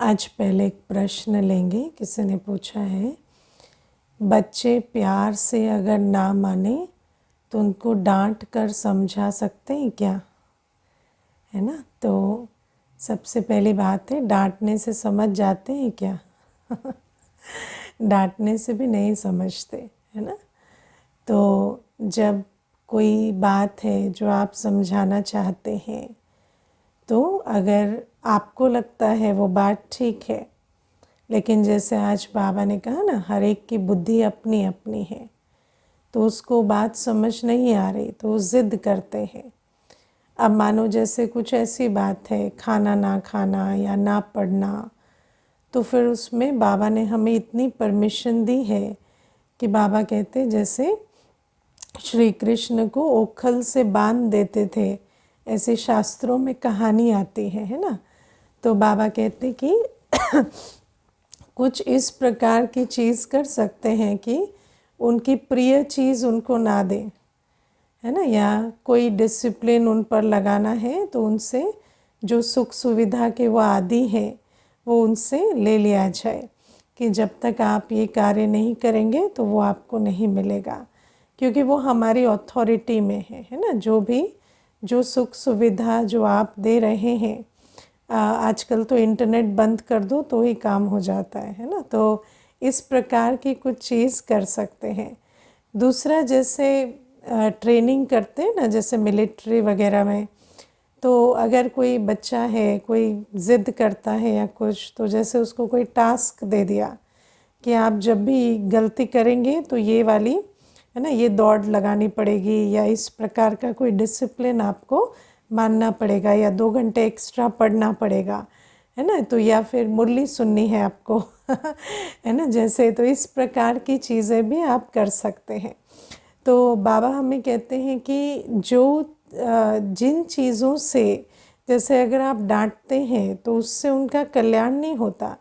आज पहले एक प्रश्न लेंगे। किसी ने पूछा है, बच्चे प्यार से अगर ना माने तो उनको डांट कर समझा सकते हैं क्या? है ना। तो सबसे पहली बात है, डांटने से समझ जाते हैं क्या? डांटने से भी नहीं समझते, है ना। तो जब कोई बात है जो आप समझाना चाहते हैं, तो अगर आपको लगता है वो बात ठीक है, लेकिन जैसे आज बाबा ने कहा ना, हर एक की बुद्धि अपनी अपनी है, तो उसको बात समझ नहीं आ रही तो वो ज़िद करते हैं। अब मानो जैसे कुछ ऐसी बात है, खाना ना खाना या ना पढ़ना, तो फिर उसमें बाबा ने हमें इतनी परमिशन दी है कि बाबा कहते जैसे श्री कृष्ण को ओखल से बांध देते थे, ऐसे शास्त्रों में कहानी आती है ना। तो बाबा कहते कि कुछ इस प्रकार की चीज़ कर सकते हैं कि उनकी प्रिय चीज़ उनको ना दें, है ना। या कोई डिसिप्लिन उन पर लगाना है तो उनसे जो सुख सुविधा के वो आदि हैं वो उनसे ले लिया जाए कि जब तक आप ये कार्य नहीं करेंगे तो वो आपको नहीं मिलेगा, क्योंकि वो हमारी अथॉरिटी में है ना। जो सुख सुविधा जो आप दे रहे हैं, आजकल तो इंटरनेट बंद कर दो तो ही काम हो जाता है ना। तो इस प्रकार की कुछ चीज़ कर सकते हैं। दूसरा, जैसे ट्रेनिंग करते हैं ना, जैसे मिलिट्री वगैरह में, तो अगर कोई बच्चा है, कोई ज़िद करता है या कुछ, तो जैसे उसको कोई टास्क दे दिया कि आप जब भी गलती करेंगे तो ये वाली, है ना, ये दौड़ लगानी पड़ेगी, या इस प्रकार का कोई डिसिप्लिन आपको मानना पड़ेगा, या 2 घंटे एक्स्ट्रा पढ़ना पड़ेगा, है ना। तो या फिर मुरली सुननी है आपको है ना, जैसे, तो इस प्रकार की चीज़ें भी आप कर सकते हैं। तो बाबा हमें कहते हैं कि जिन चीज़ों से, जैसे अगर आप डांटते हैं तो उससे उनका कल्याण नहीं होता,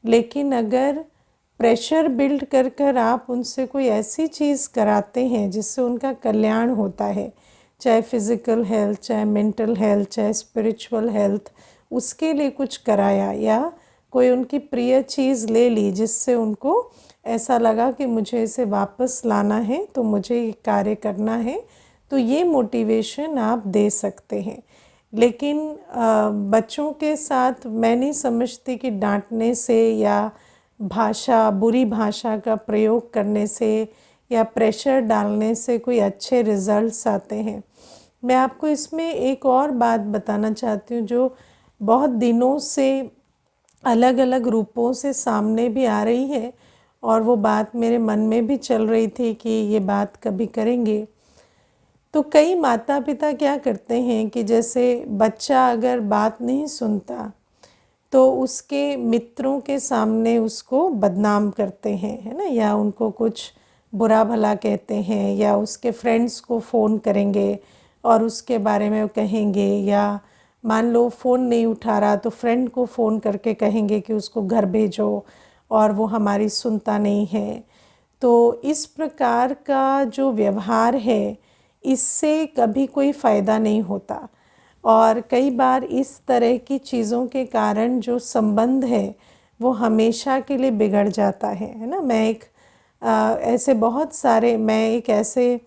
लेकिन अगर प्रेशर बिल्ड कर कर आप उनसे कोई ऐसी चीज़ कराते हैं जिससे उनका कल्याण होता है, चाहे फिज़िकल हेल्थ, चाहे मेंटल हेल्थ, चाहे स्पिरिचुअल हेल्थ, उसके लिए कुछ कराया, या कोई उनकी प्रिय चीज़ ले ली जिससे उनको ऐसा लगा कि मुझे इसे वापस लाना है, तो मुझे ये कार्य करना है, तो ये मोटिवेशन आप दे सकते हैं। लेकिन बच्चों के साथ मैं नहीं समझती कि डांटने से या बुरी भाषा का प्रयोग करने से या प्रेशर डालने से कोई अच्छे रिजल्ट्स आते हैं। मैं आपको इसमें एक और बात बताना चाहती हूँ जो बहुत दिनों से अलग अलग रूपों से सामने भी आ रही है, और वो बात मेरे मन में भी चल रही थी कि ये बात कभी करेंगे। तो कई माता पिता क्या करते हैं कि जैसे बच्चा अगर बात नहीं सुनता तो उसके मित्रों के सामने उसको बदनाम करते हैं, है ना, या उनको कुछ बुरा भला कहते हैं, या उसके फ्रेंड्स को फ़ोन करेंगे और उसके बारे में कहेंगे, या मान लो फ़ोन नहीं उठा रहा तो फ्रेंड को फ़ोन करके कहेंगे कि उसको घर भेजो, और वो हमारी सुनता नहीं है। तो इस प्रकार का जो व्यवहार है, इससे कभी कोई फ़ायदा नहीं होता, और कई बार इस तरह की चीज़ों के कारण जो संबंध है वो हमेशा के लिए बिगड़ जाता है ना। मैं एक ऐसे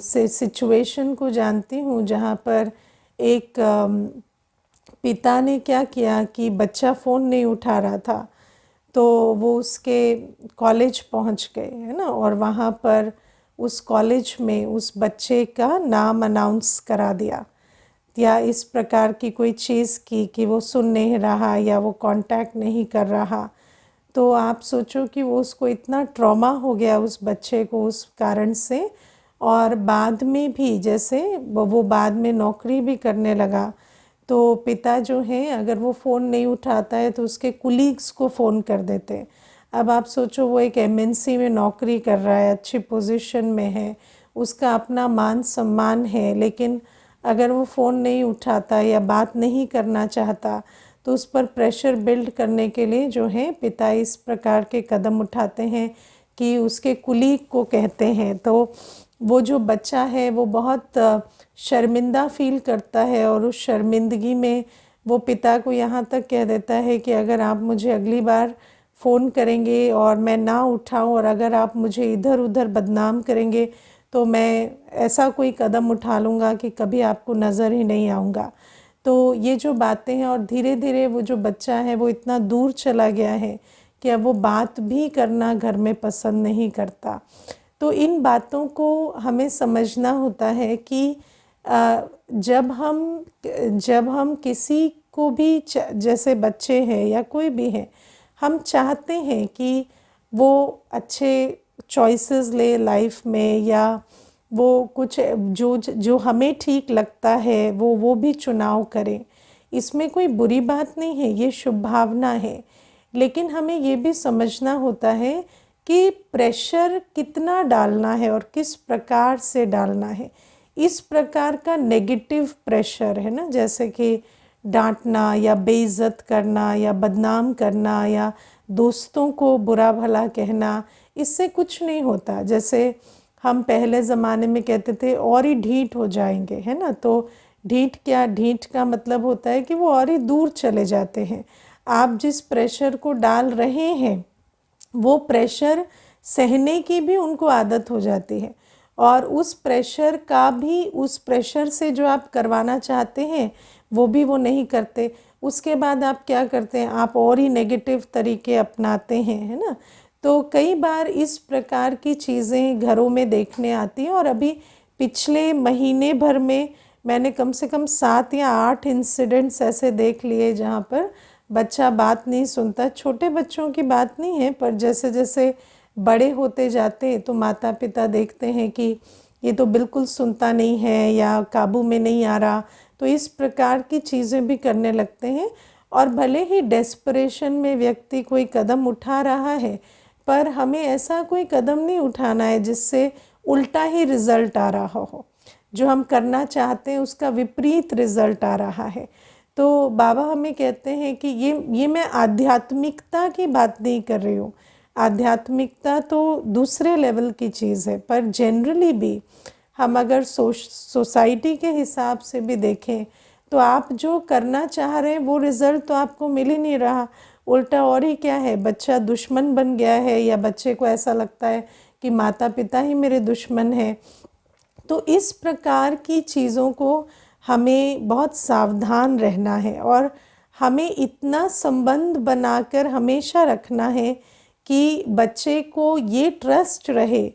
से सिचुएशन को जानती हूँ जहाँ पर एक पिता ने क्या किया कि बच्चा फ़ोन नहीं उठा रहा था, तो वो उसके कॉलेज पहुँच गए, है ना, और वहाँ पर उस कॉलेज में उस बच्चे का नाम अनाउंस करा दिया, या इस प्रकार की कोई चीज़ की कि वो सुन नहीं रहा या वो कांटेक्ट नहीं कर रहा। तो आप सोचो कि वो उसको इतना ट्रॉमा हो गया उस बच्चे को उस कारण से, और बाद में भी जैसे वो बाद में नौकरी भी करने लगा, तो पिता जो हैं अगर वो फ़ोन नहीं उठाता है तो उसके कुलीग्स को फ़ोन कर देते। अब आप सोचो, वो एक एमएनसी में नौकरी कर रहा है, अच्छी पोजीशन में है, उसका अपना मान सम्मान है, लेकिन अगर वो फ़ोन नहीं उठाता या बात नहीं करना चाहता तो उस पर प्रेशर बिल्ड करने के लिए जो है पिता इस प्रकार के कदम उठाते हैं कि उसके कुलीग को कहते हैं। तो वो जो बच्चा है वो बहुत शर्मिंदा फील करता है, और उस शर्मिंदगी में वो पिता को यहाँ तक कह देता है कि अगर आप मुझे अगली बार फ़ोन करेंगे और मैं ना उठाऊं और अगर आप मुझे इधर उधर बदनाम करेंगे तो मैं ऐसा कोई कदम उठा लूँगा कि कभी आपको नज़र ही नहीं आऊँगा। तो ये जो बातें हैं, और धीरे धीरे वो जो बच्चा है वो इतना दूर चला गया है कि अब वो बात भी करना घर में पसंद नहीं करता। तो इन बातों को हमें समझना होता है कि जब हम किसी को भी जैसे बच्चे हैं या कोई भी है, हम चाहते हैं कि वो अच्छे चॉइसेस ले लाइफ में, या वो कुछ जो जो हमें ठीक लगता है वो भी चुनाव करें। इसमें कोई बुरी बात नहीं है, ये शुभ भावना है। लेकिन हमें ये भी समझना होता है कि प्रेशर कितना डालना है और किस प्रकार से डालना है। इस प्रकार का नेगेटिव प्रेशर है ना, जैसे कि डांटना या बेइज्जत करना या बदनाम करना या दोस्तों को बुरा भला कहना, इससे कुछ नहीं होता। जैसे हम पहले ज़माने में कहते थे और ही ढीठ हो जाएंगे, है ना। तो ढीठ का मतलब होता है कि वो और ही दूर चले जाते हैं। आप जिस प्रेशर को डाल रहे हैं वो प्रेशर सहने की भी उनको आदत हो जाती है, और उस प्रेशर से जो आप करवाना चाहते हैं वो भी वो नहीं करते। उसके बाद आप क्या करते हैं, आप और ही नेगेटिव तरीके अपनाते हैं, है ना। तो कई बार इस प्रकार की चीज़ें घरों में देखने आती हैं, और अभी पिछले महीने भर में मैंने कम से कम 7 या 8 इंसिडेंट्स ऐसे देख लिए जहाँ पर बच्चा बात नहीं सुनता। छोटे बच्चों की बात नहीं है, पर जैसे जैसे बड़े होते जाते तो माता पिता देखते हैं कि ये तो बिल्कुल सुनता नहीं है या काबू में नहीं आ रहा, तो इस प्रकार की चीज़ें भी करने लगते हैं। और भले ही डेस्परेशन में व्यक्ति कोई कदम उठा रहा है, पर हमें ऐसा कोई कदम नहीं उठाना है जिससे उल्टा ही रिज़ल्ट आ रहा हो। जो हम करना चाहते हैं उसका विपरीत रिज़ल्ट आ रहा है। तो बाबा हमें कहते हैं कि ये मैं आध्यात्मिकता की बात नहीं कर रही हूँ। आध्यात्मिकता तो दूसरे लेवल की चीज़ है, पर जनरली भी हम अगर सोसाइटी के हिसाब से भी देखें तो आप जो करना चाह रहे हैं वो रिज़ल्ट तो आपको मिल ही नहीं रहा। उल्टा और ही क्या है, बच्चा दुश्मन बन गया है, या बच्चे को ऐसा लगता है कि माता पिता ही मेरे दुश्मन हैं। तो इस प्रकार की चीज़ों को हमें बहुत सावधान रहना है, और हमें इतना संबंध बनाकर हमेशा रखना है कि बच्चे को ये ट्रस्ट रहे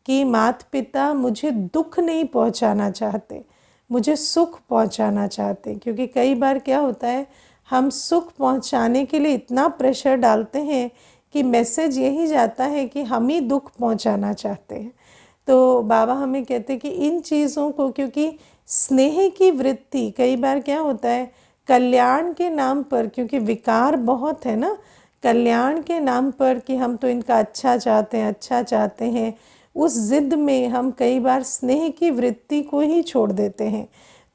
कि माता पिता मुझे दुख नहीं पहुंचाना चाहते, मुझे सुख पहुंचाना चाहते। क्योंकि कई बार क्या होता है, हम सुख पहुंचाने के लिए इतना प्रेशर डालते हैं कि मैसेज यही जाता है कि हम ही दुख पहुंचाना चाहते हैं। तो बाबा हमें कहते हैं कि इन चीज़ों को, क्योंकि स्नेह की वृत्ति कई बार क्या होता है, कल्याण के नाम पर, क्योंकि विकार बहुत है ना, कल्याण के नाम पर कि हम तो इनका अच्छा चाहते हैं, उस ज़िद में हम कई बार स्नेह की वृत्ति को ही छोड़ देते हैं।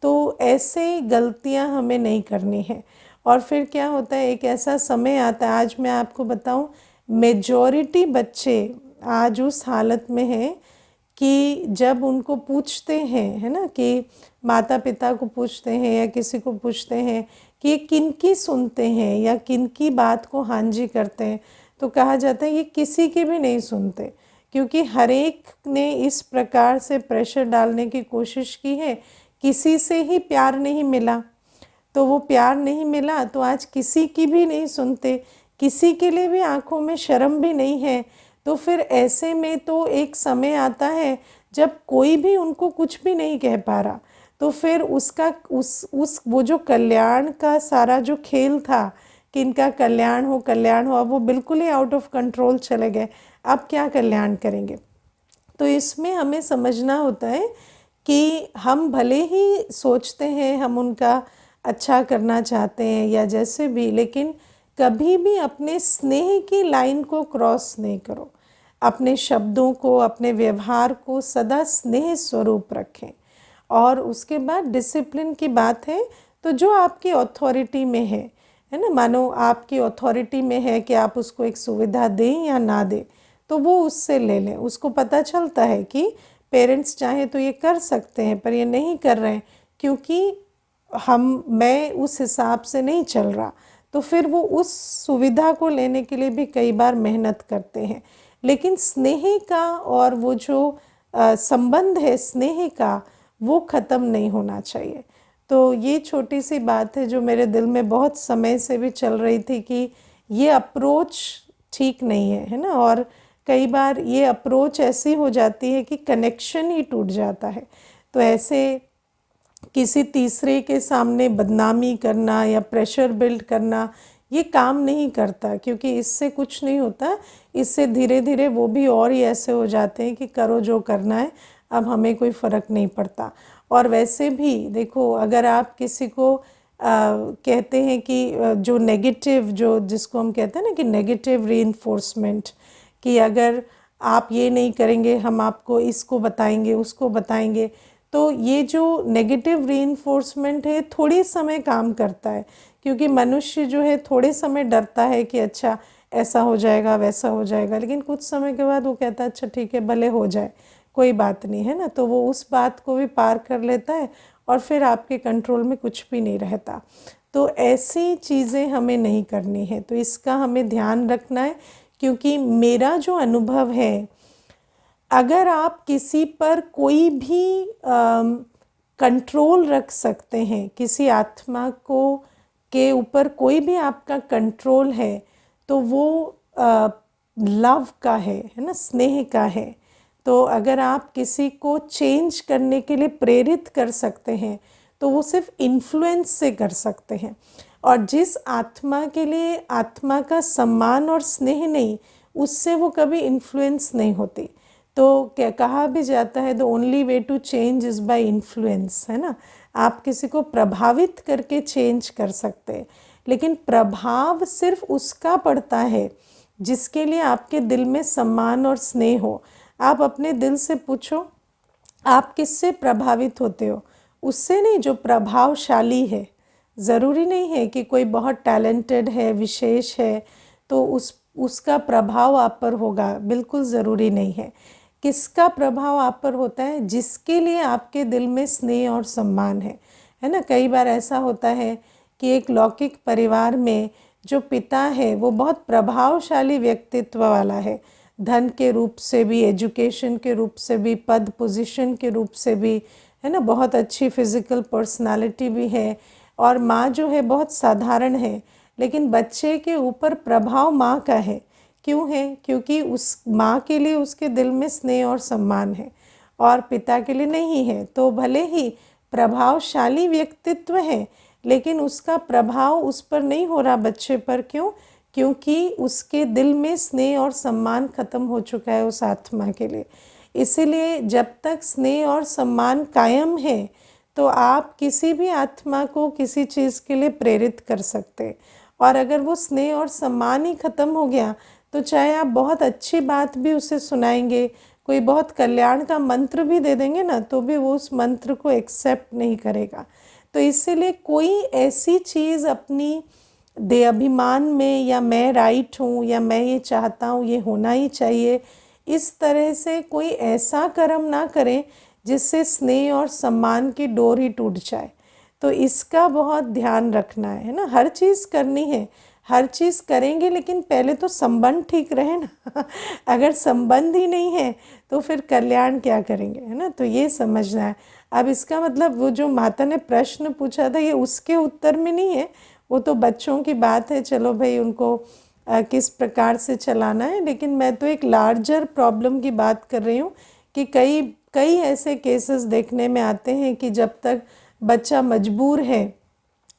तो ऐसे गलतियां हमें नहीं करनी है। और फिर क्या होता है, एक ऐसा समय आता है, आज मैं आपको बताऊं, मेजॉरिटी बच्चे आज उस हालत में हैं कि जब उनको पूछते हैं, है ना, कि माता पिता को पूछते हैं या किसी को पूछते हैं कि ये किनकी सुनते हैं या किनकी बात को हाँ जी करते हैं, तो कहा जाता है ये किसी की भी नहीं सुनते। क्योंकि हर एक ने इस प्रकार से प्रेशर डालने की कोशिश की है, किसी से ही प्यार नहीं मिला, तो वो प्यार नहीं मिला तो आज किसी की भी नहीं सुनते, किसी के लिए भी आंखों में शर्म भी नहीं है। तो फिर ऐसे में तो एक समय आता है जब कोई भी उनको कुछ भी नहीं कह पा रहा, तो फिर उसका उस वो जो कल्याण का सारा जो खेल था कि इनका कल्याण हो, अब वो बिल्कुल ही आउट ऑफ कंट्रोल चले गए। अब क्या कल्याण करेंगे। तो इसमें हमें समझना होता है कि हम भले ही सोचते हैं हम उनका अच्छा करना चाहते हैं या जैसे भी, लेकिन कभी भी अपने स्नेह की लाइन को क्रॉस नहीं करो। अपने शब्दों को, अपने व्यवहार को सदा स्नेह स्वरूप रखें। और उसके बाद डिसिप्लिन की बात है, तो जो आपकी अथॉरिटी में है ना, मानो आपकी अथॉरिटी में है कि आप उसको एक सुविधा दें या ना दें, तो वो उससे ले लें। उसको पता चलता है कि पेरेंट्स चाहे तो ये कर सकते हैं पर ये नहीं कर रहे हैं, क्योंकि मैं उस हिसाब से नहीं चल रहा, तो फिर वो उस सुविधा को लेने के लिए भी कई बार मेहनत करते हैं। लेकिन स्नेह का और वो जो संबंध है स्नेह का, वो ख़त्म नहीं होना चाहिए। तो ये छोटी सी बात है जो मेरे दिल में बहुत समय से भी चल रही थी कि ये अप्रोच ठीक नहीं है, है ना। और कई बार ये अप्रोच ऐसी हो जाती है कि कनेक्शन ही टूट जाता है। तो ऐसे किसी तीसरे के सामने बदनामी करना या प्रेशर बिल्ड करना ये काम नहीं करता, क्योंकि इससे कुछ नहीं होता। इससे धीरे धीरे वो भी और ही ऐसे हो जाते हैं कि करो जो करना है, अब हमें कोई फ़र्क नहीं पड़ता। और वैसे भी देखो, अगर आप किसी को कहते हैं कि जो नेगेटिव, जो जिसको हम कहते हैं ना कि नेगेटिव रीइंफोर्समेंट, कि अगर आप ये नहीं करेंगे हम आपको इसको बताएंगे उसको बताएंगे, तो ये जो नेगेटिव रीइंफोर्समेंट है थोड़ी समय काम करता है, क्योंकि मनुष्य जो है थोड़े समय डरता है कि अच्छा ऐसा हो जाएगा वैसा हो जाएगा, लेकिन कुछ समय के बाद वो कहता है अच्छा ठीक है भले हो जाए कोई बात नहीं, है ना। तो वो उस बात को भी पार कर लेता है और फिर आपके कंट्रोल में कुछ भी नहीं रहता। तो ऐसी चीज़ें हमें नहीं करनी है, तो इसका हमें ध्यान रखना है। क्योंकि मेरा जो अनुभव है, अगर आप किसी पर कोई भी कंट्रोल रख सकते हैं, किसी आत्मा को के ऊपर कोई भी आपका कंट्रोल है, तो वो लव का है ना, स्नेह का है। तो अगर आप किसी को चेंज करने के लिए प्रेरित कर सकते हैं, तो वो सिर्फ इन्फ्लुएंस से कर सकते हैं। और जिस आत्मा के लिए आत्मा का सम्मान और स्नेह नहीं, उससे वो कभी इन्फ्लुएंस नहीं होती। तो क्या कहा भी जाता है, the only way to change is by influence, है ना। आप किसी को प्रभावित करके चेंज कर सकते हैं, लेकिन प्रभाव सिर्फ उसका पड़ता है जिसके लिए आपके दिल में सम्मान और स्नेह हो। आप अपने दिल से पूछो, आप किससे प्रभावित होते हो? उससे नहीं जो प्रभावशाली है। ज़रूरी नहीं है कि कोई बहुत टैलेंटेड है, विशेष है, तो उसका प्रभाव आप पर होगा, बिल्कुल ज़रूरी नहीं है। किसका प्रभाव आप पर होता है? जिसके लिए आपके दिल में स्नेह और सम्मान है ना। कई बार ऐसा होता है कि एक लौकिक परिवार में जो पिता है वो बहुत प्रभावशाली व्यक्तित्व वाला है, धन के रूप से भी, एजुकेशन के रूप से भी, पद पोजीशन के रूप से भी, है ना, बहुत अच्छी फिज़िकल पर्सनालिटी भी है। और माँ जो है बहुत साधारण है, लेकिन बच्चे के ऊपर प्रभाव माँ का है। क्यों है? क्योंकि उस माँ के लिए उसके दिल में स्नेह और सम्मान है और पिता के लिए नहीं है। तो भले ही प्रभावशाली व्यक्तित्व है, लेकिन उसका प्रभाव उस पर नहीं हो रहा, बच्चे पर। क्यों? क्योंकि उसके दिल में स्नेह और सम्मान ख़त्म हो चुका है उस आत्मा के लिए। इसीलिए जब तक स्नेह और सम्मान कायम है, तो आप किसी भी आत्मा को किसी चीज़ के लिए प्रेरित कर सकते हैं। और अगर वो स्नेह और सम्मान ही ख़त्म हो गया, तो चाहे आप बहुत अच्छी बात भी उसे सुनाएंगे, कोई बहुत कल्याण का मंत्र भी दे देंगे ना, तो भी वो उस मंत्र को एक्सेप्ट नहीं करेगा। तो इसीलिए कोई ऐसी चीज़ अपनी दे अभिमान में, या मैं राइट हूँ, या मैं ये चाहता हूँ, ये होना ही चाहिए, इस तरह से कोई ऐसा कर्म ना करें जिससे स्नेह और सम्मान की डोर ही टूट जाए। तो इसका बहुत ध्यान रखना है ना। हर चीज़ करनी है, हर चीज़ करेंगे, लेकिन पहले तो संबंध ठीक रहे ना। अगर संबंध ही नहीं है तो फिर कल्याण क्या करेंगे, है ना। तो ये समझना है। अब इसका मतलब वो जो माता ने प्रश्न पूछा था, ये उसके उत्तर में नहीं है, वो तो बच्चों की बात है, चलो भाई उनको किस प्रकार से चलाना है। लेकिन मैं तो एक लार्जर प्रॉब्लम की बात कर रही हूँ कि कई कई ऐसे केसेस देखने में आते हैं कि जब तक बच्चा मजबूर है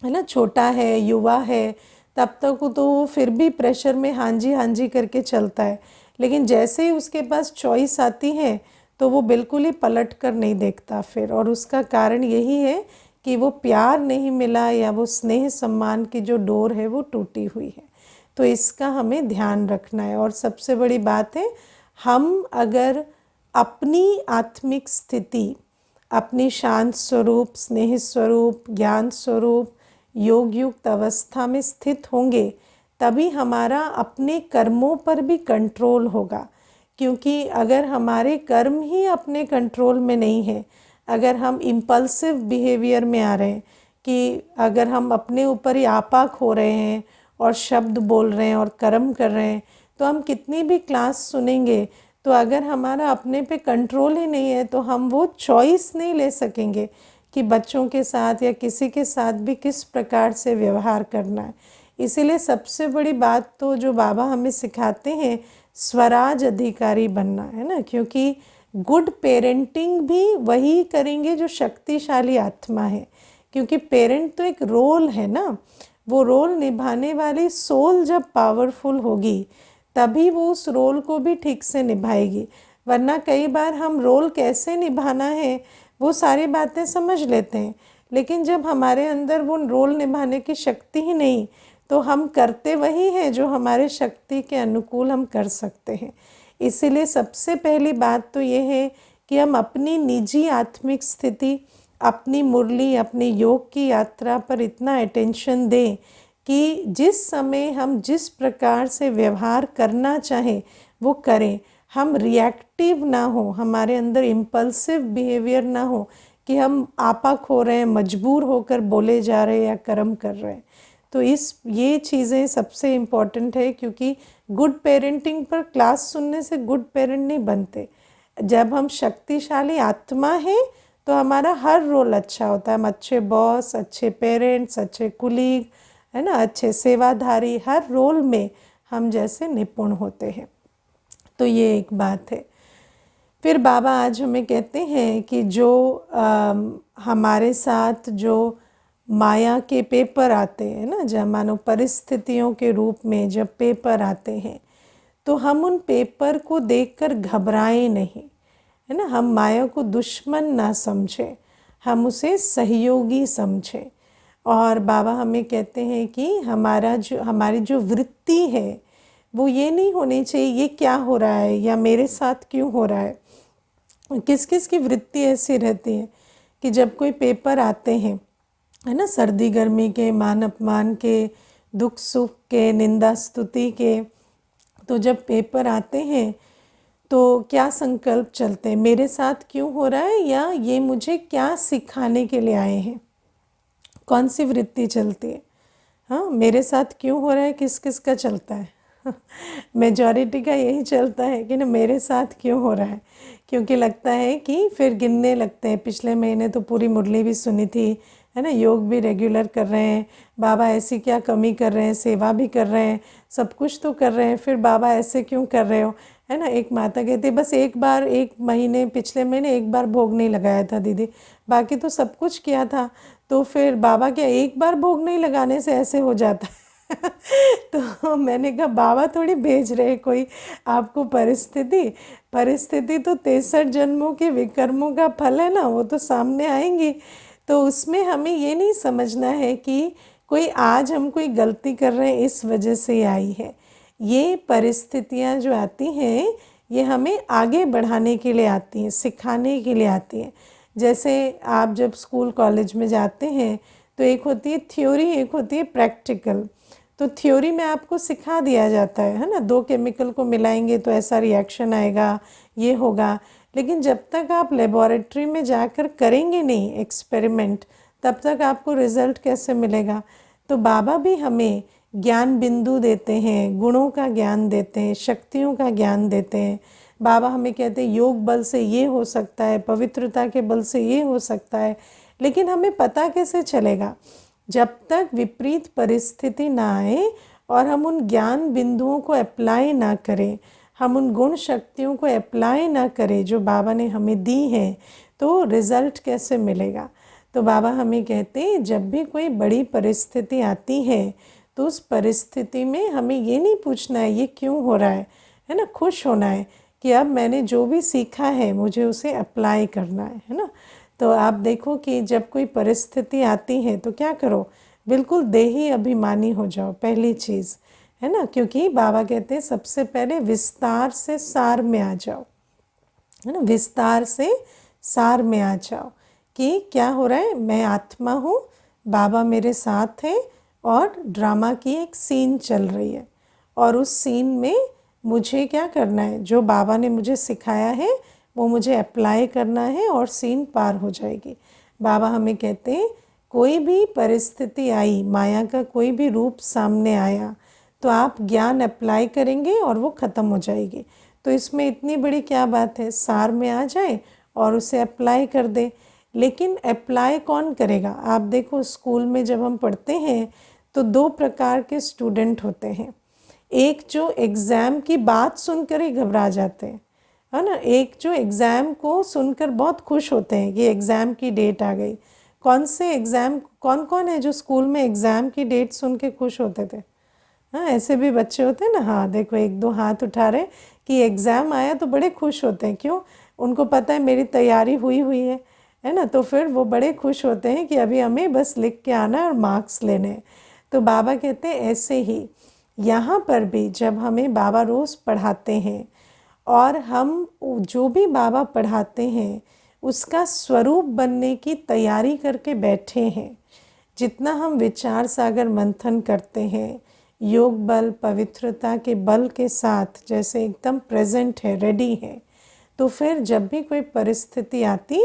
ना, छोटा है, युवा है, तब तक तो वो फिर भी प्रेशर में हाँ जी करके चलता है। लेकिन जैसे ही उसके पास चॉइस आती है, तो वो बिल्कुल ही पलट कर नहीं देखता फिर। और उसका कारण यही है कि वो प्यार नहीं मिला, या वो स्नेह सम्मान की जो डोर है वो टूटी हुई है। तो इसका हमें ध्यान रखना है। और सबसे बड़ी बात है, हम अगर अपनी आत्मिक स्थिति, अपनी शांत स्वरूप, स्नेह स्वरूप, ज्ञान स्वरूप, योग युक्त अवस्था में स्थित होंगे, तभी हमारा अपने कर्मों पर भी कंट्रोल होगा। क्योंकि अगर हमारे कर्म ही अपने कंट्रोल में नहीं है, अगर हम इम्पल्सिव बिहेवियर में आ रहे हैं कि अगर हम अपने ऊपर ही आपाक हो रहे हैं और शब्द बोल रहे हैं और कर्म कर रहे हैं, तो हम कितनी भी क्लास सुनेंगे, तो अगर हमारा अपने पे कंट्रोल ही नहीं है तो हम वो चॉइस नहीं ले सकेंगे कि बच्चों के साथ या किसी के साथ भी किस प्रकार से व्यवहार करना है। इसीलिए सबसे बड़ी बात तो जो बाबा हमें सिखाते हैं, स्वराज अधिकारी बनना है ना, क्योंकि गुड पेरेंटिंग भी वही करेंगे जो शक्तिशाली आत्मा है, क्योंकि पेरेंट तो एक रोल है ना, वो रोल निभाने वाली सोल जब पावरफुल होगी तभी वो उस रोल को भी ठीक से निभाएगी। वरना कई बार हम रोल कैसे निभाना है वो सारी बातें समझ लेते हैं, लेकिन जब हमारे अंदर वो रोल निभाने की शक्ति ही नहीं, तो हम करते वही हैं जो हमारे शक्ति के अनुकूल हम कर सकते हैं। इसीलिए सबसे पहली बात तो ये है कि हम अपनी निजी आत्मिक स्थिति, अपनी मुरली, अपनी योग की यात्रा पर इतना अटेंशन दें कि जिस समय हम जिस प्रकार से व्यवहार करना चाहें वो करें। हम रिएक्टिव ना हो, हमारे अंदर इम्पल्सिव बिहेवियर ना हो कि हम आपा खो रहे हैं, मजबूर होकर बोले जा रहे हैं या कर्म कर रहे हैं। तो ये चीज़ें सबसे इम्पॉर्टेंट है, क्योंकि गुड पेरेंटिंग पर क्लास सुनने से गुड पेरेंट नहीं बनते। जब हम शक्तिशाली आत्मा हैं तो हमारा हर रोल अच्छा होता है। हम अच्छे बॉस, अच्छे पेरेंट्स, अच्छे कुलीग, है ना, अच्छे सेवाधारी, हर रोल में हम जैसे निपुण होते हैं। तो ये एक बात है। फिर बाबा आज हमें कहते हैं कि जो हमारे साथ जो माया के पेपर आते हैं ना, जब मानो परिस्थितियों के रूप में जब पेपर आते हैं, तो हम उन पेपर को देखकर घबराएं नहीं, है ना। हम माया को दुश्मन ना समझें, हम उसे सहयोगी समझें। और बाबा हमें कहते हैं कि हमारी जो वृत्ति है वो ये नहीं होनी चाहिए ये क्या हो रहा है या मेरे साथ क्यों हो रहा है। किस किस की वृत्ति ऐसी रहती है कि जब कोई पेपर आते हैं, है ना, सर्दी गर्मी के, मान अपमान के, दुख सुख के, निंदा स्तुति के, तो जब पेपर आते हैं तो क्या संकल्प चलते हैं, मेरे साथ क्यों हो रहा है या ये मुझे क्या सिखाने के लिए आए हैं। कौन सी वृत्ति चलती है? हाँ, मेरे साथ क्यों हो रहा है किस किस का चलता है? मेजॉरिटी का यही चलता है कि ना मेरे साथ क्यों हो रहा है, क्योंकि लगता है कि फिर गिनने लगते हैं, पिछले महीने तो पूरी मुरली भी सुनी थी, है ना, योग भी रेगुलर कर रहे हैं, बाबा ऐसी क्या कमी कर रहे हैं, सेवा भी कर रहे हैं, सब कुछ तो कर रहे हैं, फिर बाबा ऐसे क्यों कर रहे हो, है ना। एक माता कहती है बस एक बार, एक महीने, पिछले महीने एक बार भोग नहीं लगाया था दीदी, बाकी तो सब कुछ किया था। तो फिर बाबा क्या एक बार भोग नहीं लगाने से ऐसे हो जाता है? तो मैंने कहा बाबा थोड़ी भेज रहे कोई आपको परिस्थिति तो 63 जन्मों के विकर्मों का फल है ना, वो तो सामने आएंगी। तो उसमें हमें ये नहीं समझना है कि कोई आज हम कोई गलती कर रहे हैं इस वजह से आई है। ये परिस्थितियाँ जो आती हैं ये हमें आगे बढ़ाने के लिए आती हैं, सिखाने के लिए आती हैं। जैसे आप जब स्कूल कॉलेज में जाते हैं तो एक होती है थ्योरी, एक होती है प्रैक्टिकल। तो थ्योरी में आपको सिखा दिया जाता है ना, 2 केमिकल को मिलाएंगे तो ऐसा रिएक्शन आएगा, ये होगा। लेकिन जब तक आप लेबोरेटरी में जाकर करेंगे नहीं एक्सपेरिमेंट, तब तक आपको रिज़ल्ट कैसे मिलेगा। तो बाबा भी हमें ज्ञान बिंदु देते हैं, गुणों का ज्ञान देते हैं, शक्तियों का ज्ञान देते हैं। बाबा हमें कहते हैं योग बल से ये हो सकता है, पवित्रता के बल से ये हो सकता है, लेकिन हमें पता कैसे चलेगा जब तक विपरीत परिस्थिति ना आए और हम उन ज्ञान बिंदुओं को अप्लाई ना करें, हम उन गुण शक्तियों को अप्लाई ना करें जो बाबा ने हमें दी हैं, तो रिज़ल्ट कैसे मिलेगा। तो बाबा हमें कहते हैं जब भी कोई बड़ी परिस्थिति आती है तो उस परिस्थिति में हमें ये नहीं पूछना है ये क्यों हो रहा है ना, खुश होना है कि अब मैंने जो भी सीखा है मुझे उसे अप्लाई करना है ना। तो आप देखो कि जब कोई परिस्थिति आती है तो क्या करो, बिल्कुल देही अभिमानी हो जाओ, पहली चीज़ है ना, क्योंकि बाबा कहते हैं सबसे पहले विस्तार से सार में आ जाओ, है ना, विस्तार से सार में आ जाओ कि क्या हो रहा है, मैं आत्मा हूँ, बाबा मेरे साथ हैं और ड्रामा की एक सीन चल रही है और उस सीन में मुझे क्या करना है, जो बाबा ने मुझे सिखाया है वो मुझे अप्लाई करना है और सीन पार हो जाएगी। बाबा हमें कहते हैं कोई भी परिस्थिति आई, माया का कोई भी रूप सामने आया, तो आप ज्ञान अप्लाई करेंगे और वो ख़त्म हो जाएगी। तो इसमें इतनी बड़ी क्या बात है, सार में आ जाए और उसे अप्लाई कर दे। लेकिन अप्लाई कौन करेगा? आप देखो, स्कूल में जब हम पढ़ते हैं तो 2 प्रकार के स्टूडेंट होते हैं। एक जो एग्ज़ाम की बात सुनकर ही घबरा जाते हैं, है ना। एक जो एग्ज़ाम को सुनकर बहुत खुश होते हैं कि एग्ज़ाम की डेट आ गई। कौन से एग्ज़ाम, कौन कौन है जो स्कूल में एग्ज़ाम की डेट सुन के खुश होते थे? हाँ, ऐसे भी बच्चे होते हैं ना। हाँ देखो, 1-2 हाथ उठा रहे कि एग्ज़ाम आया तो बड़े खुश होते हैं। क्यों? उनको पता है मेरी तैयारी हुई हुई है ना। तो फिर वो बड़े खुश होते हैं कि अभी हमें बस लिख के आना है और मार्क्स लेने हैं। तो बाबा कहते हैं ऐसे ही यहाँ पर भी जब हमें बाबा रोज़ पढ़ाते हैं और हम जो भी बाबा पढ़ाते हैं उसका स्वरूप बनने की तैयारी करके बैठे हैं, जितना हम विचार सागर मंथन करते हैं, योग बल पवित्रता के बल के साथ जैसे एकदम प्रेजेंट है, रेडी है, तो फिर जब भी कोई परिस्थिति आती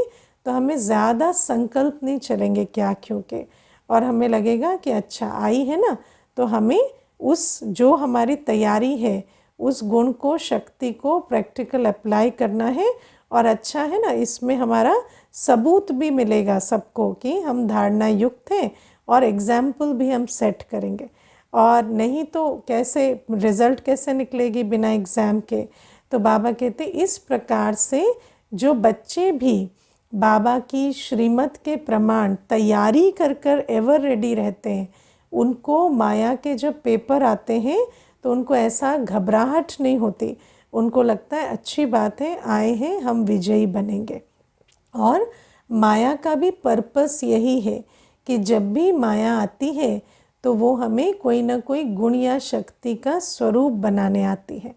तो हमें ज़्यादा संकल्प नहीं चलेंगे क्या क्यों के, और हमें लगेगा कि अच्छा आई है ना, तो हमें उस जो हमारी तैयारी है उस गुण को, शक्ति को प्रैक्टिकल अप्लाई करना है। और अच्छा है ना, इसमें हमारा सबूत भी मिलेगा सबको कि हम धारणा युक्त हैं, और एग्जाम्पल भी हम सेट करेंगे। और नहीं तो कैसे रिज़ल्ट कैसे निकलेगी बिना एग्ज़ाम के। तो बाबा कहते इस प्रकार से जो बच्चे भी बाबा की श्रीमत के प्रमाण तैयारी कर कर एवर रेडी रहते हैं, उनको माया के जब पेपर आते हैं तो उनको ऐसा घबराहट नहीं होती। उनको लगता है अच्छी बात है, आए हैं हम विजयी बनेंगे। और माया का भी पर्पस यही है कि जब भी माया आती है तो वो हमें कोई ना कोई गुण या शक्ति का स्वरूप बनाने आती है।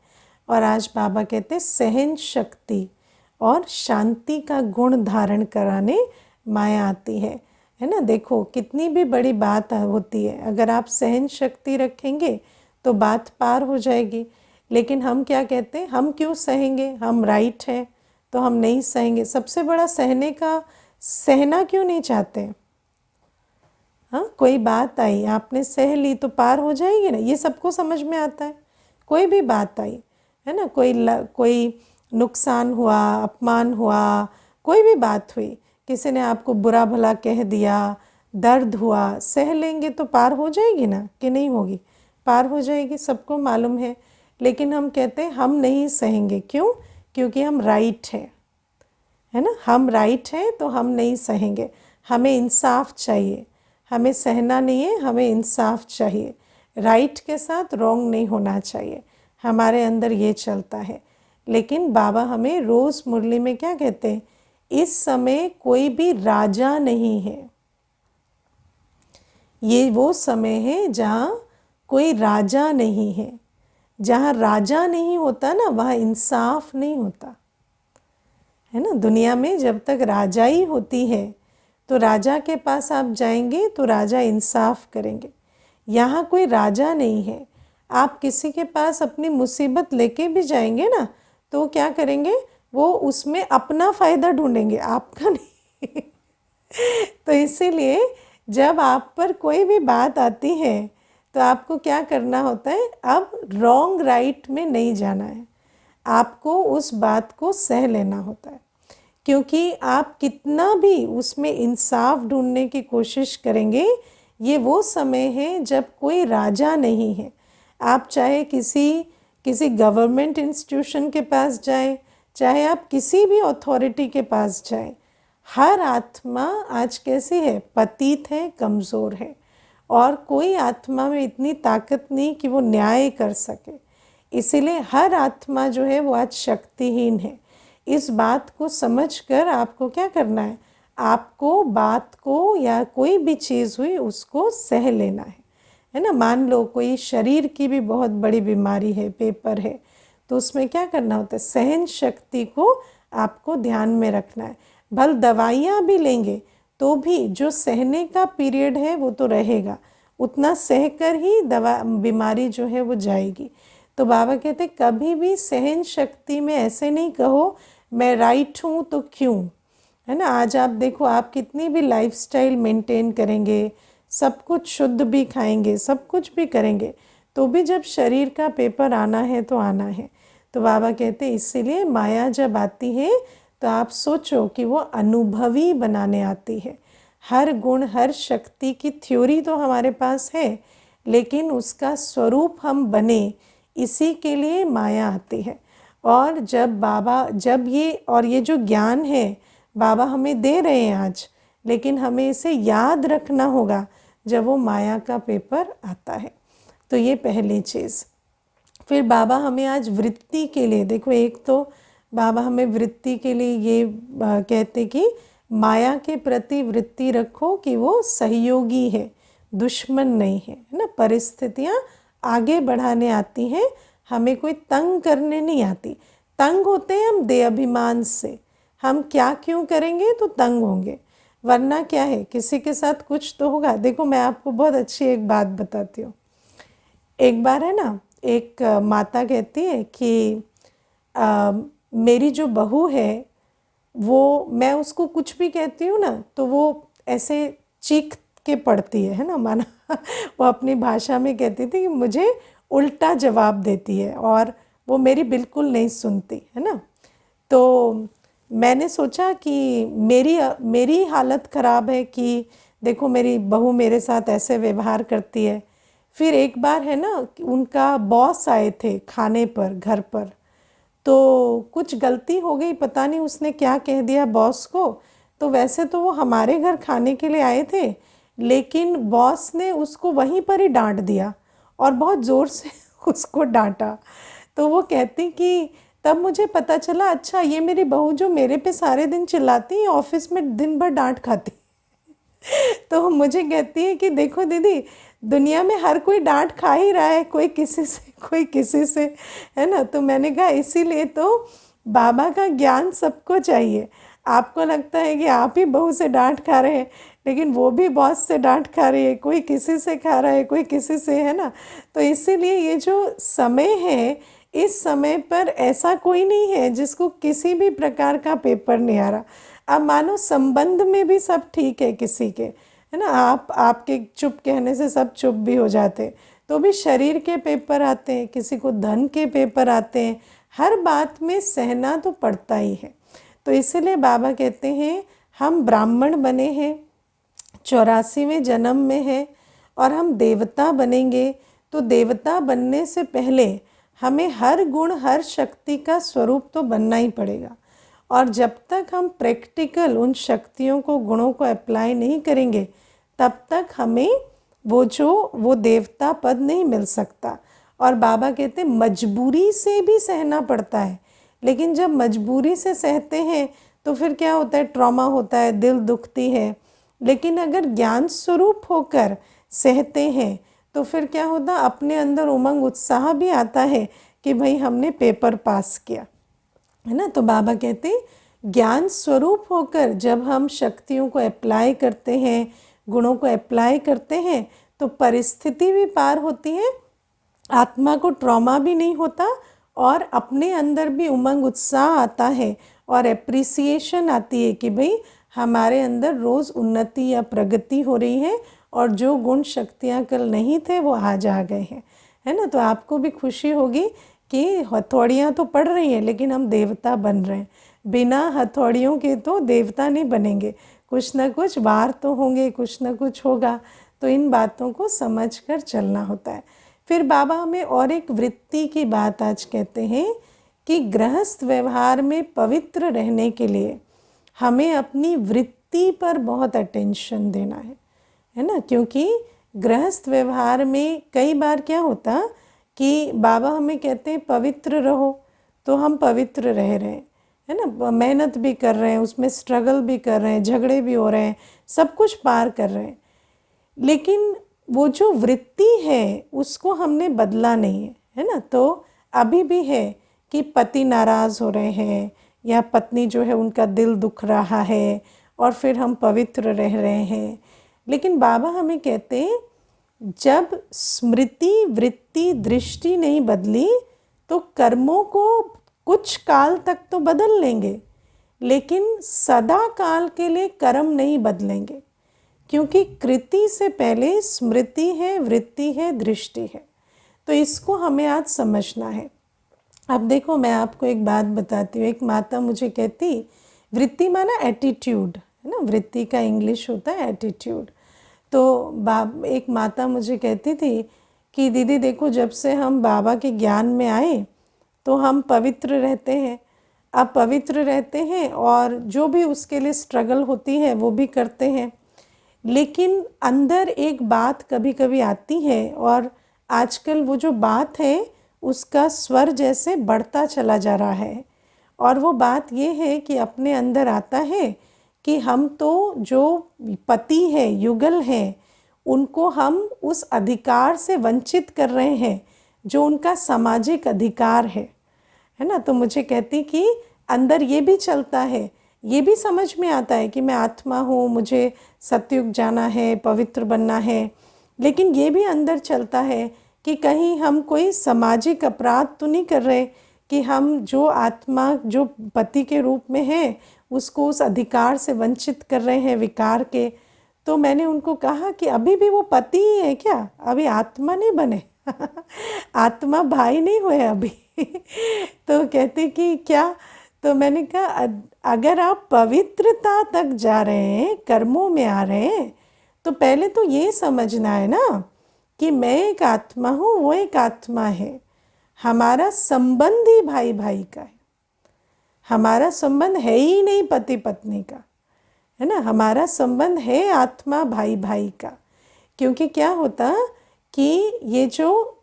और आज बाबा कहते हैं सहन शक्ति और शांति का गुण धारण कराने माया आती है ना। देखो कितनी भी बड़ी बात होती है, अगर आप सहन शक्ति रखेंगे तो बात पार हो जाएगी। लेकिन हम क्या कहते हैं, हम क्यों सहेंगे, हम राइट हैं तो हम नहीं सहेंगे। सबसे बड़ा सहने का, सहना क्यों नहीं चाहते? हाँ, कोई बात आई आपने सह ली तो पार हो जाएगी ना, ये सबको समझ में आता है। कोई भी बात आई है ना, कोई नुकसान हुआ, अपमान हुआ, कोई भी बात हुई, किसी ने आपको बुरा भला कह दिया, दर्द हुआ, सह लेंगे तो पार हो जाएगी ना कि नहीं होगी? पार हो जाएगी, सबको मालूम है। लेकिन हम कहते हैं हम नहीं सहेंगे। क्यों? क्योंकि हम राइट हैं, है ना। हम राइट हैं तो हम नहीं सहेंगे। हमें इंसाफ चाहिए, हमें सहना नहीं है, हमें इंसाफ चाहिए। राइट के साथ रॉन्ग नहीं होना चाहिए, हमारे अंदर ये चलता है। लेकिन बाबा हमें रोज़ मुरली में क्या कहते हैं, इस समय कोई भी राजा नहीं है। ये वो समय है जहाँ कोई राजा नहीं है। जहाँ राजा नहीं होता ना, वहाँ इंसाफ नहीं होता, है ना। दुनिया में जब तक राजाई होती है तो राजा के पास आप जाएंगे तो राजा इंसाफ करेंगे। यहाँ कोई राजा नहीं है। आप किसी के पास अपनी मुसीबत लेके भी जाएंगे ना, तो क्या करेंगे, वो उसमें अपना फ़ायदा ढूंढेंगे, आपका नहीं। तो इसीलिए जब आप पर कोई भी बात आती है तो आपको क्या करना होता है, अब रॉन्ग राइट में नहीं जाना है, आपको उस बात को सह लेना होता है। क्योंकि आप कितना भी उसमें इंसाफ ढूंढने की कोशिश करेंगे, ये वो समय है जब कोई राजा नहीं है। आप चाहे किसी गवर्नमेंट इंस्टीट्यूशन के पास जाएं, चाहे आप किसी भी अथॉरिटी के पास जाएं, हर आत्मा आज कैसी है, पतित है, कमज़ोर है, और कोई आत्मा में इतनी ताकत नहीं कि वो न्याय कर सके। इसीलिए हर आत्मा जो है वो आज शक्तिहीन है। इस बात को समझकर आपको क्या करना है, आपको बात को या कोई भी चीज़ हुई उसको सह लेना है ना। मान लो कोई शरीर की भी बहुत बड़ी बीमारी है, पेपर है, तो उसमें क्या करना होता है, सहन शक्ति को आपको ध्यान में रखना है। भल दवाइयाँ भी लेंगे तो भी जो सहने का पीरियड है वो तो रहेगा, उतना सहकर ही बीमारी जो है वो जाएगी। तो बाबा कहते कभी भी सहन शक्ति में ऐसे नहीं कहो मैं राइट हूँ तो क्यों, है ना। आज आप देखो, आप कितनी भी लाइफस्टाइल मेंटेन करेंगे, सब कुछ शुद्ध भी खाएंगे, सब कुछ भी करेंगे, तो भी जब शरीर का पेपर आना है तो आना है। तो बाबा कहते हैं इसीलिए माया जब आती है तो आप सोचो कि वो अनुभवी बनाने आती है। हर गुण हर शक्ति की थ्योरी तो हमारे पास है, लेकिन उसका स्वरूप हम बने, इसी के लिए माया आती है। और जब ये जो ज्ञान है बाबा हमें दे रहे हैं आज, लेकिन हमें इसे याद रखना होगा जब वो माया का पेपर आता है। तो ये पहली चीज़। फिर बाबा हमें आज वृत्ति के लिए, देखो एक तो बाबा हमें वृत्ति के लिए ये कहते कि माया के प्रति वृत्ति रखो कि वो सहयोगी है, दुश्मन नहीं है, है ना। परिस्थितियाँ आगे बढ़ाने आती हैं, हमें कोई तंग करने नहीं आती। तंग होते हैं हम देह अभिमान से, हम क्या क्यों करेंगे तो तंग होंगे, वरना क्या है, किसी के साथ कुछ तो होगा। देखो मैं आपको बहुत अच्छी एक बात बताती हूँ। एक बार है ना, एक माता कहती है कि मेरी जो बहू है वो, मैं उसको कुछ भी कहती हूँ ना तो वो ऐसे चीख के पड़ती है ना, माना वो अपनी भाषा में कहती थी कि मुझे उल्टा जवाब देती है और वो मेरी बिल्कुल नहीं सुनती, है ना। तो मैंने सोचा कि मेरी हालत ख़राब है कि देखो मेरी बहू मेरे साथ ऐसे व्यवहार करती है। फिर एक बार है ना, उनका बॉस आए थे खाने पर घर पर, तो कुछ गलती हो गई, पता नहीं उसने क्या कह दिया बॉस को। तो वैसे तो वो हमारे घर खाने के लिए आए थे, लेकिन बॉस ने उसको वहीं पर ही डांट दिया और बहुत ज़ोर से उसको डांटा। तो वो कहती कि तब मुझे पता चला, अच्छा ये मेरी बहू जो मेरे पे सारे दिन चिल्लाती है, ऑफिस में दिन भर डांट खाती। तो मुझे कहती है कि देखो दीदी, दुनिया में हर कोई डांट खा ही रहा है, कोई किसी से कोई किसी से, है ना। तो मैंने कहा इसीलिए तो बाबा का ज्ञान सबको चाहिए। आपको लगता है कि आप ही बहू से डांट खा रहे हैं, लेकिन वो भी बॉस से डांट खा रही है, कोई किसी से खा रहा है, कोई किसी से, है ना। तो इसीलिए ये जो समय है, इस समय पर ऐसा कोई नहीं है जिसको किसी भी प्रकार का पेपर नहीं आ रहा। अब मानो संबंध में भी सब ठीक है किसी के, है ना, आपके चुप कहने से सब चुप भी हो जाते, तो भी शरीर के पेपर आते हैं, किसी को धन के पेपर आते हैं, हर बात में सहना तो पड़ता ही है। तो इसीलिए बाबा कहते हैं हम ब्राह्मण बने हैं, 84वें जन्म में है, और हम देवता बनेंगे। तो देवता बनने से पहले हमें हर गुण हर शक्ति का स्वरूप तो बनना ही पड़ेगा। और जब तक हम प्रैक्टिकल उन शक्तियों को, गुणों को अप्लाई नहीं करेंगे, तब तक हमें वो देवता पद नहीं मिल सकता। और बाबा कहते हैं मजबूरी से भी सहना पड़ता है, लेकिन जब मजबूरी से सहते हैं तो फिर क्या होता है, ट्रॉमा होता है, दिल दुखती है। लेकिन अगर ज्ञान स्वरूप होकर सहते हैं तो फिर क्या होता, अपने अंदर उमंग उत्साह भी आता है कि भाई हमने पेपर पास किया, है ना। तो बाबा कहते हैं ज्ञान स्वरूप होकर जब हम शक्तियों को अप्लाई करते हैं, गुणों को अप्लाई करते हैं, तो परिस्थिति भी पार होती है, आत्मा को ट्रॉमा भी नहीं होता, और अपने अंदर भी उमंग उत्साह आता है और एप्रिसिएशन आती है कि भाई हमारे अंदर रोज़ उन्नति या प्रगति हो रही है, और जो गुण शक्तियाँ कल नहीं थे वो आज आ गए हैं, है ना। तो आपको भी खुशी होगी कि हथौड़ियाँ तो पड़ रही हैं, लेकिन हम देवता बन रहे हैं। बिना हथौड़ियों के तो देवता नहीं बनेंगे, कुछ ना कुछ वार तो होंगे, कुछ ना कुछ होगा। तो इन बातों को समझकर चलना होता है। फिर बाबा हमें और एक वृत्ति की बात आज कहते हैं कि गृहस्थ व्यवहार में पवित्र रहने के लिए हमें अपनी वृत्ति पर बहुत अटेंशन देना है ना। क्योंकि गृहस्थ व्यवहार में कई बार क्या होता कि बाबा हमें कहते हैं पवित्र रहो, तो हम पवित्र रह रहे हैं, है ना, मेहनत भी कर रहे हैं, उसमें स्ट्रगल भी कर रहे हैं, झगड़े भी हो रहे हैं, सब कुछ पार कर रहे हैं, लेकिन वो जो वृत्ति है उसको हमने बदला नहीं है ना। तो अभी भी है कि पति नाराज़ हो रहे हैं या पत्नी जो है उनका दिल दुख रहा है, और फिर हम पवित्र रह रहे हैं। लेकिन बाबा हमें कहते हैं जब स्मृति वृत्ति दृष्टि नहीं बदली तो कर्मों को कुछ काल तक तो बदल लेंगे, लेकिन सदा काल के लिए कर्म नहीं बदलेंगे, क्योंकि कृति से पहले स्मृति है, वृत्ति है, दृष्टि है। तो इसको हमें आज समझना है। अब देखो, मैं आपको एक बात बताती हूँ। एक माता मुझे कहती, वृत्ति माना एटीट्यूड है ना, वृत्ति का इंग्लिश होता है एटीट्यूड। तो एक माता मुझे कहती थी कि दीदी देखो, जब से हम बाबा के ज्ञान में आए तो हम पवित्र रहते हैं। अब पवित्र रहते हैं और जो भी उसके लिए स्ट्रगल होती है वो भी करते हैं, लेकिन अंदर एक बात कभी कभी आती है, और आजकल वो जो बात है उसका स्वर जैसे बढ़ता चला जा रहा है। और वो बात ये है कि अपने अंदर आता है कि हम तो जो पति है, युगल हैं, उनको हम उस अधिकार से वंचित कर रहे हैं जो उनका सामाजिक अधिकार है ना। तो मुझे कहती कि अंदर ये भी चलता है, ये भी समझ में आता है कि मैं आत्मा हूँ, मुझे सतयुग जाना है, पवित्र बनना है, लेकिन ये भी अंदर चलता है कि कहीं हम कोई सामाजिक अपराध तो नहीं कर रहे कि हम जो आत्मा जो पति के रूप में है उसको उस अधिकार से वंचित कर रहे हैं विकार के। तो मैंने उनको कहा कि अभी भी वो पति ही है क्या, अभी आत्मा नहीं बने आत्मा भाई नहीं हुए अभी तो कहते कि क्या, तो मैंने कहा अगर आप पवित्रता तक जा रहे हैं, कर्मों में आ रहे हैं, तो पहले तो ये समझना है ना कि मैं एक आत्मा हूँ, वो एक आत्मा है। हमारा संबंध ही भाई भाई का है, हमारा संबंध है ही नहीं पति पत्नी का, है ना। हमारा संबंध है आत्मा भाई भाई का। क्योंकि क्या होता कि ये जो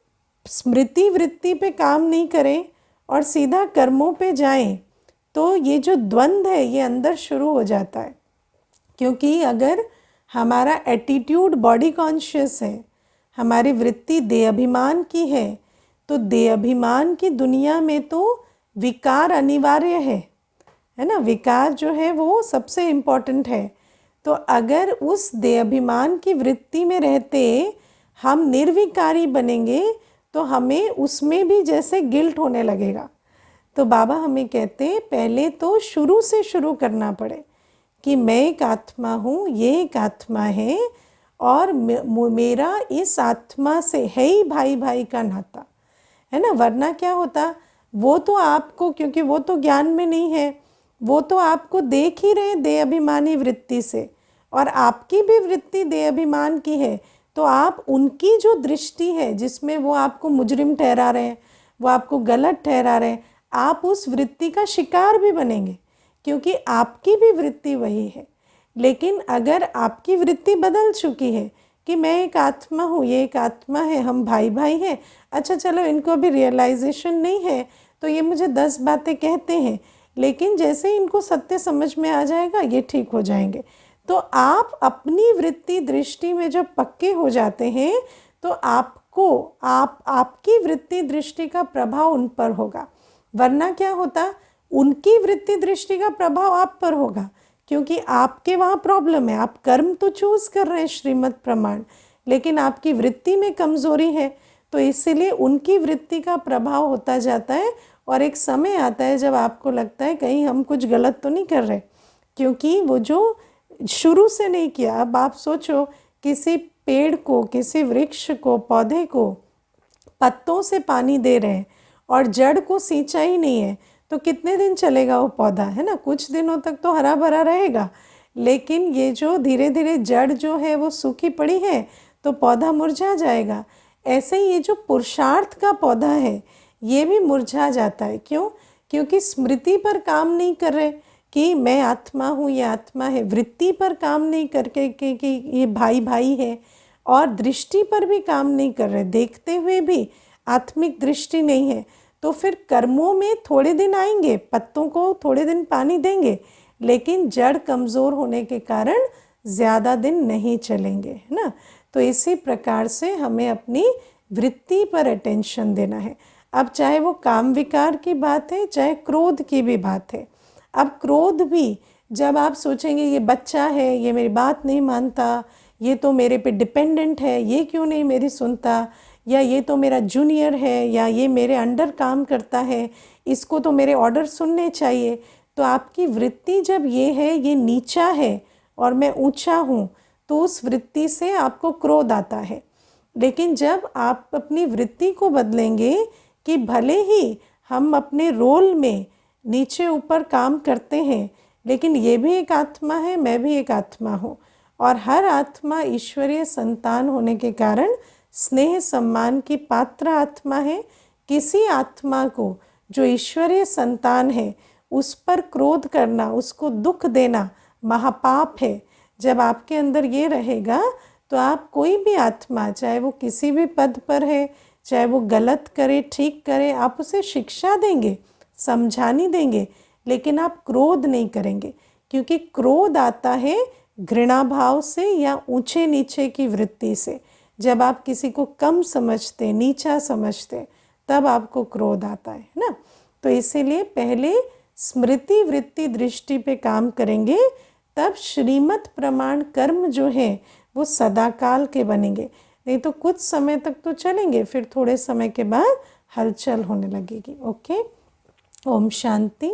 स्मृति वृत्ति पे काम नहीं करें और सीधा कर्मों पे जाएं, तो ये जो द्वंद्व है ये अंदर शुरू हो जाता है। क्योंकि अगर हमारा एटीट्यूड बॉडी कॉन्शियस है, हमारी वृत्ति देह अभिमान की है, तो देह अभिमान की दुनिया में तो विकार अनिवार्य है ना। विकार जो है वो सबसे इम्पॉर्टेंट है। तो अगर उस देह अभिमान की वृत्ति में रहते हम निर्विकारी बनेंगे तो हमें उसमें भी जैसे गिल्ट होने लगेगा। तो बाबा हमें कहते हैं पहले तो शुरू से शुरू करना पड़े कि मैं एक आत्मा हूँ, ये एक आत्मा है, और मेरा इस आत्मा से है ही भाई भाई का नाता, है ना। वरना क्या होता, वो तो आपको, क्योंकि वो तो ज्ञान में नहीं है, वो तो आपको देख ही रहे देह अभिमानी वृत्ति से, और आपकी भी वृत्ति देह अभिमान की है। तो आप उनकी जो दृष्टि है जिसमें वो आपको मुजरिम ठहरा रहे हैं, वो आपको गलत ठहरा रहे हैं, आप उस वृत्ति का शिकार भी बनेंगे, क्योंकि आपकी भी वृत्ति वही है। लेकिन अगर आपकी वृत्ति बदल चुकी है कि मैं एक आत्मा हूँ, ये एक आत्मा है, हम भाई भाई हैं, अच्छा चलो इनको अभी रियलाइजेशन नहीं है तो ये मुझे 10 बातें कहते हैं, लेकिन जैसे इनको सत्य समझ में आ जाएगा ये ठीक हो जाएंगे। तो आप अपनी वृत्ति दृष्टि में जब पक्के हो जाते हैं तो आपकी वृत्ति दृष्टि का प्रभाव उन पर होगा। वरना क्या होता, उनकी वृत्ति दृष्टि का प्रभाव आप पर होगा, क्योंकि आपके वहाँ प्रॉब्लम है। आप कर्म तो चूज कर रहे हैं श्रीमद् प्रमाण, लेकिन आपकी वृत्ति में कमजोरी है, तो इसीलिए उनकी वृत्ति का प्रभाव होता जाता है। और एक समय आता है जब आपको लगता है कहीं हम कुछ गलत तो नहीं कर रहे, क्योंकि वो जो शुरू से नहीं किया। अब आप सोचो, किसी पेड़ को, किसी वृक्ष को, पौधे को पत्तों से पानी दे रहे हैं और जड़ को सींचा ही नहीं है, तो कितने दिन चलेगा वो पौधा, है ना। कुछ दिनों तक तो हरा भरा रहेगा, लेकिन ये जो धीरे धीरे जड़ जो है वो सूखी पड़ी है तो पौधा मुरझा जाएगा। ऐसे ही ये जो पुरुषार्थ का पौधा है ये भी मुरझा जाता है। क्यों? क्योंकि स्मृति पर काम नहीं कर रहे कि मैं आत्मा हूँ, ये आत्मा है, वृत्ति पर काम नहीं करके कि ये भाई भाई है, और दृष्टि पर भी काम नहीं कर रहे, देखते हुए भी आत्मिक दृष्टि नहीं है। तो फिर कर्मों में थोड़े दिन आएंगे, पत्तों को थोड़े दिन पानी देंगे, लेकिन जड़ कमज़ोर होने के कारण ज़्यादा दिन नहीं चलेंगे, है ना। तो इसी प्रकार से हमें अपनी वृत्ति पर अटेंशन देना है। अब चाहे वो काम विकार की बात है, चाहे क्रोध की भी बात है। अब क्रोध भी जब आप सोचेंगे ये बच्चा है, ये मेरी बात नहीं मानता, ये तो मेरे पे डिपेंडेंट है, ये क्यों नहीं मेरी सुनता, या ये तो मेरा जूनियर है, या ये मेरे अंडर काम करता है, इसको तो मेरे ऑर्डर सुनने चाहिए, तो आपकी वृत्ति जब ये है, ये नीचा है और मैं ऊंचा हूँ, तो उस वृत्ति से आपको क्रोध आता है। लेकिन जब आप अपनी वृत्ति को बदलेंगे कि भले ही हम अपने रोल में नीचे ऊपर काम करते हैं, लेकिन ये भी एक आत्मा है, मैं भी एक आत्मा हूँ, और हर आत्मा ईश्वरीय संतान होने के कारण स्नेह सम्मान की पात्र आत्मा है। किसी आत्मा को जो ईश्वरीय संतान है उस पर क्रोध करना, उसको दुख देना महापाप है। जब आपके अंदर ये रहेगा तो आप कोई भी आत्मा, चाहे वो किसी भी पद पर है, चाहे वो गलत करे ठीक करे, आप उसे शिक्षा देंगे, समझानी देंगे, लेकिन आप क्रोध नहीं करेंगे, क्योंकि क्रोध आता है घृणा भाव से या ऊंचे नीचे की वृत्ति से। जब आप किसी को कम समझते, नीचा समझते, तब आपको क्रोध आता है ना। तो इसीलिए पहले स्मृति वृत्ति दृष्टि पे काम करेंगे, तब श्रीमत प्रमाण कर्म जो है वो सदाकाल के बनेंगे। नहीं तो कुछ समय तक तो चलेंगे, फिर थोड़े समय के बाद हलचल होने लगेगी। ओके, ओम शांति।